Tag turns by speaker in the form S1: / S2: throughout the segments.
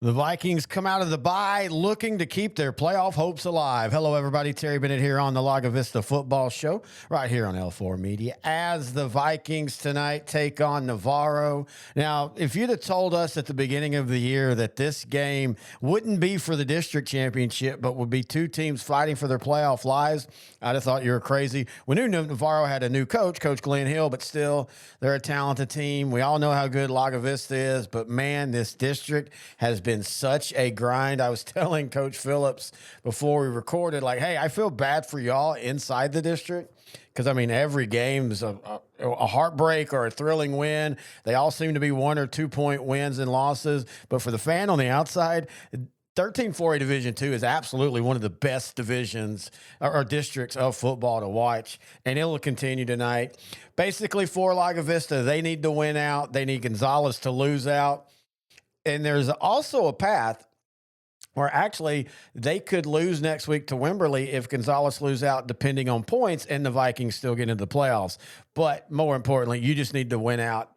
S1: The Vikings come out of the bye looking to keep their playoff hopes alive. Hello, everybody. Terry Bennett here on the Lago Vista Football Show, right here on L4 Media, as the Vikings tonight take on Navarro. Now, if you'd have told us at the beginning of the year that this game wouldn't be for the district championship, but would be two teams fighting for their playoff lives, I'd have thought you were crazy. We knew Navarro had a new coach, Coach Glenn Hill, but still, they're a talented team. We all know how good Lago Vista is, but man, this district has been such a grind. I was telling Coach Phillips before we recorded, like, hey, I feel bad for y'all inside the district because, I mean, every game is a heartbreak or a thrilling win. They all seem to be 1 or 2 point wins and losses. But for the fan on the outside, 13-4A Division II is absolutely one of the best divisions or districts of football to watch, and it will continue tonight. Basically, for Lago Vista, they need to win out. They need Gonzalez to lose out. And there's also a path where actually they could lose next week to Wimberley if Gonzalez lose out, depending on points, and the Vikings still get into the playoffs. But more importantly, you just need to win out.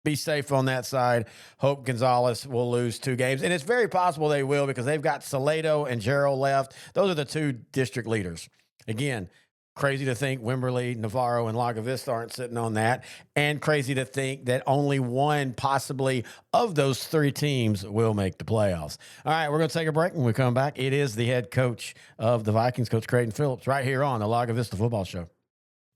S1: Be safe on that side. Hope Gonzalez will lose 2 games. And it's very possible they will because they've got Salado and Gerald left. Those are the 2 district leaders. Again, crazy to think Wimberley, Navarro, and Lago Vista aren't sitting on that. And crazy to think that only one possibly of those 3 teams will make the playoffs. All right, we're going to take a break. When we come back, it is the head coach of the Vikings, Coach Creighton Phillips, right here on the Lago Vista Football Show.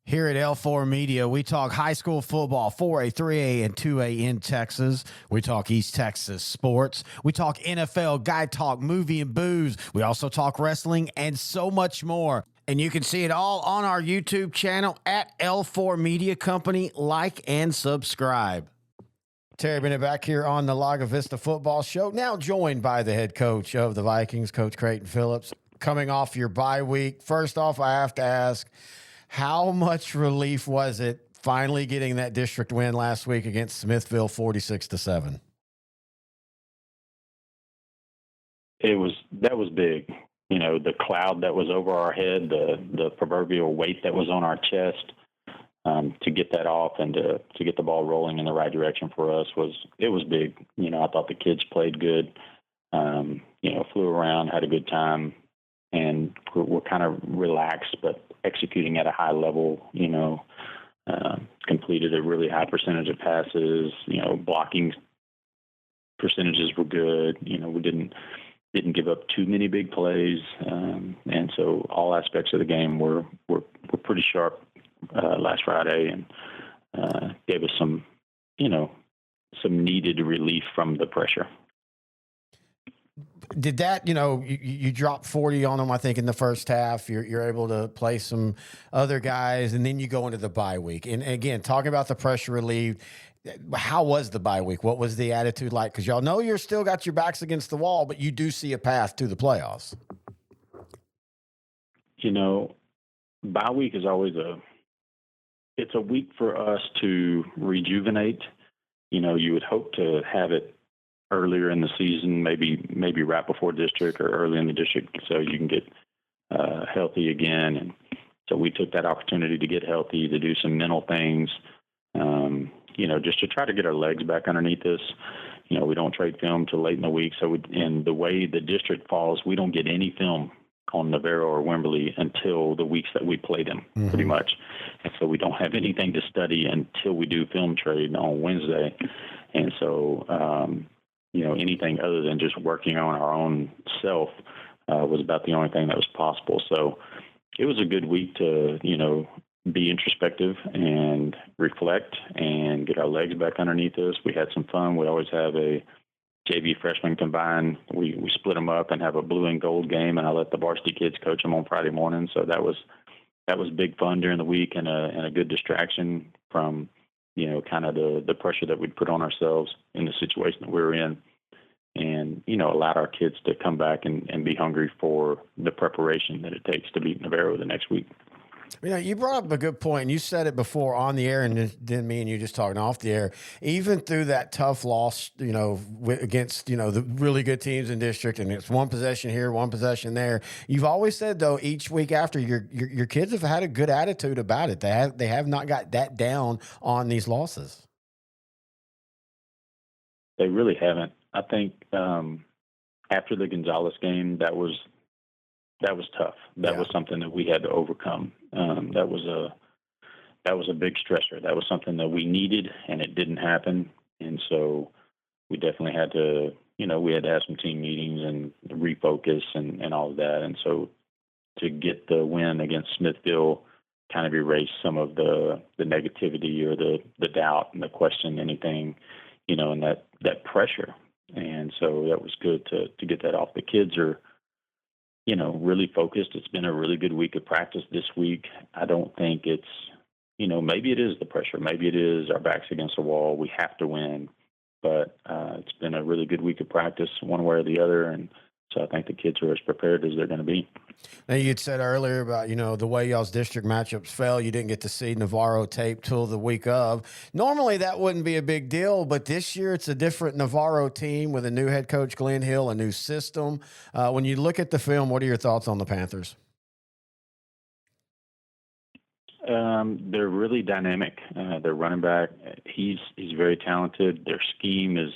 S1: Here at L4 Media, we talk high school football, 4A, 3A, and 2A in Texas. We talk East Texas sports. We talk NFL, guy talk, movie, and booze. We also talk wrestling and so much more. And you can see it all on our YouTube channel at L4 Media Company. Like and subscribe. Terry Bennett back here on the Lago Vista Football Show, now joined by the head coach of the Vikings, Coach Creighton Phillips, coming off your bye week. First off, I have to ask, how much relief was it finally getting that district win last week against Smithville 46-7?
S2: That was big. You know, the cloud that was over our head, the proverbial weight that was on our chest, to get that off and to get the ball rolling in the right direction for us was big. You know, I thought the kids played good. You know, flew around, had a good time, and we're kind of relaxed, but executing at a high level. You know, completed a really high percentage of passes. You know, blocking percentages were good. You know, we didn't give up too many big plays, and so all aspects of the game were pretty sharp last Friday, and gave us some needed relief from the pressure.
S1: Did that, you dropped 40 on them, I think, in the first half. You're able to play some other guys, and then you go into the bye week. And again, talking about the pressure relieved, how was the bye week? What was the attitude like? Because y'all know you're still got your backs against the wall, but you do see a path to the playoffs.
S2: You know, bye week is always it's a week for us to rejuvenate. You know, you would hope to have it earlier in the season, maybe right before district or early in the district, so you can get healthy again. And so we took that opportunity to get healthy, to do some mental things, just to try to get our legs back underneath us. You know, we don't trade film till late in the week. So and the way the district falls, we don't get any film on Navarro or Wimberley until the weeks that we play them, pretty much. And so we don't have anything to study until we do film trade on Wednesday. And so, anything other than just working on our own self was about the only thing that was possible. So it was a good week to, be introspective and reflect and get our legs back underneath us. We had some fun. We always have a JV freshman combined. We split them up and have a blue and gold game, and I let the varsity kids coach them on Friday morning. So that was big fun during the week and a good distraction from, kind of the pressure that we'd put on ourselves in the situation that we were in, and, allowed our kids to come back and be hungry for the preparation that it takes to beat Navarro the next week.
S1: You brought up a good point, and you said it before on the air, and then me and you just talking off the air. Even through that tough loss, against, the really good teams in district, and it's one possession here, one possession there. You've always said, though, each week after, your kids have had a good attitude about it. They have not got that down on these losses.
S2: They really haven't. I think after the Gonzalez game, that was tough. That was something that we had to overcome. That was a big stressor. That was something that we needed, and it didn't happen. And so we definitely had to, we had to have some team meetings and refocus and all of that. And so to get the win against Smithville kind of erase some of the negativity or the doubt and the question, anything, and that pressure. And so that was good to get that off. The kids are, really focused. It's been a really good week of practice this week. I don't think it's, maybe it is the pressure. Maybe it is our backs against the wall. We have to win. But it's been a really good week of practice one way or the other. And so I think the kids are as prepared as they're going to be.
S1: Now, you had said earlier about, the way y'all's district matchups fell. You didn't get to see Navarro tape till the week of. Normally, that wouldn't be a big deal, but this year it's a different Navarro team with a new head coach, Glenn Hill, a new system. When you look at the film, what are your thoughts on the Panthers?
S2: They're really dynamic. Their running back, he's very talented. Their scheme is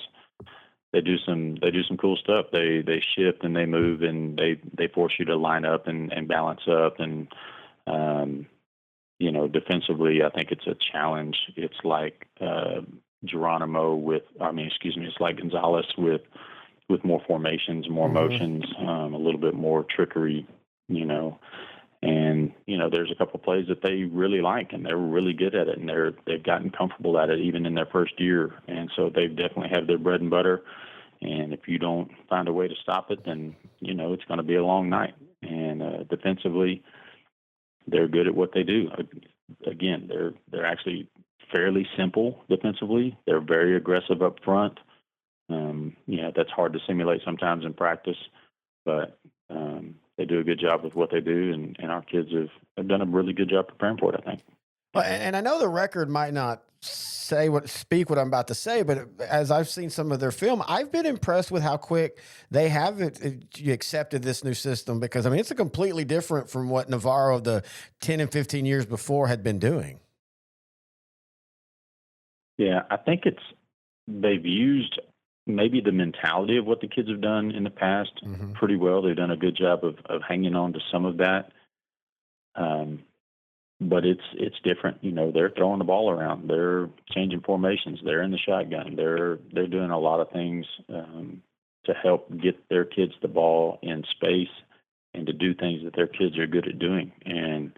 S2: they do some cool stuff. They shift and they move and they force you to line up and balance up and defensively I think it's a challenge. It's like it's like Gonzalez with more formations, more motions, a little bit more trickery, And there's a couple of plays that they really like, and they're really good at it, and they've gotten comfortable at it even in their first year, and so they definitely have their bread and butter. And if you don't find a way to stop it, then it's going to be a long night. And defensively, they're good at what they do. Again, they're actually fairly simple defensively. They're very aggressive up front. That's hard to simulate sometimes in practice, but they do a good job with what they do, and our kids have done a really good job preparing for it, I think.
S1: Well, and I know the record might not speak what I'm about to say, but as I've seen some of their film, I've been impressed with how quick they have accepted this new system, because it's a completely different from what Navarro of the 10 and 15 years before had been doing.
S2: Yeah, I think they've used maybe the mentality of what the kids have done in the past pretty well. They've done a good job of hanging on to some of that. But it's different. They're throwing the ball around. They're changing formations. They're in the shotgun. They're doing a lot of things to help get their kids the ball in space and to do things that their kids are good at doing. And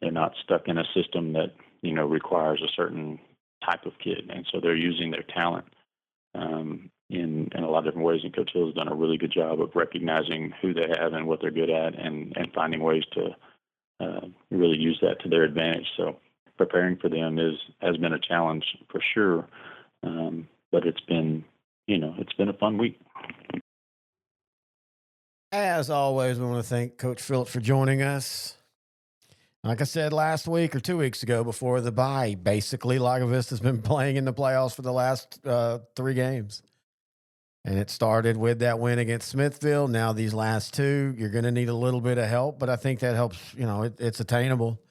S2: they're not stuck in a system that, requires a certain type of kid. And so they're using their talent in a lot of different ways. And Coach Hill has done a really good job of recognizing who they have and what they're good at and finding ways to really use that to their advantage. So preparing for them has been a challenge for sure. But it's been a fun week.
S1: As always, we want to thank Coach Phillips for joining us. Like I said last week or 2 weeks ago before the bye, basically Lago Vista's been playing in the playoffs for the last 3 games. And it started with that win against Smithville. Now these last 2, you're going to need a little bit of help, but I think that helps. It's attainable.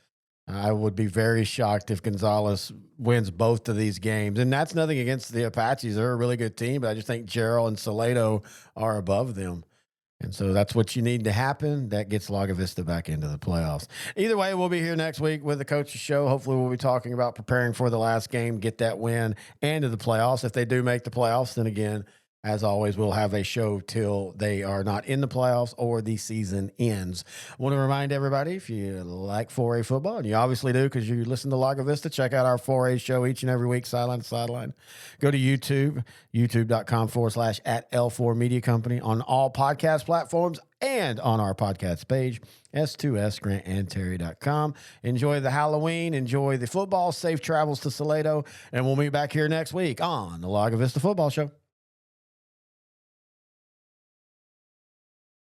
S1: I would be very shocked if Gonzalez wins both of these games. And that's nothing against the Apaches. They're a really good team, but I just think Gerald and Salado are above them. And so that's what you need to happen. That gets Lago Vista back into the playoffs. Either way, we'll be here next week with the Coach's Show. Hopefully we'll be talking about preparing for the last game, get that win, and to the playoffs. If they do make the playoffs, then again, as always, we'll have a show till they are not in the playoffs or the season ends. I want to remind everybody, if you like 4A football, and you obviously do because you listen to Lago Vista, check out our 4A show each and every week, sideline to sideline. Go to YouTube, youtube.com/@L4 Media Company on all podcast platforms and on our podcast page, S2SGrantandTerry.com. Enjoy the Halloween, enjoy the football, safe travels to Salado, and we'll meet back here next week on the Lago Vista Football Show.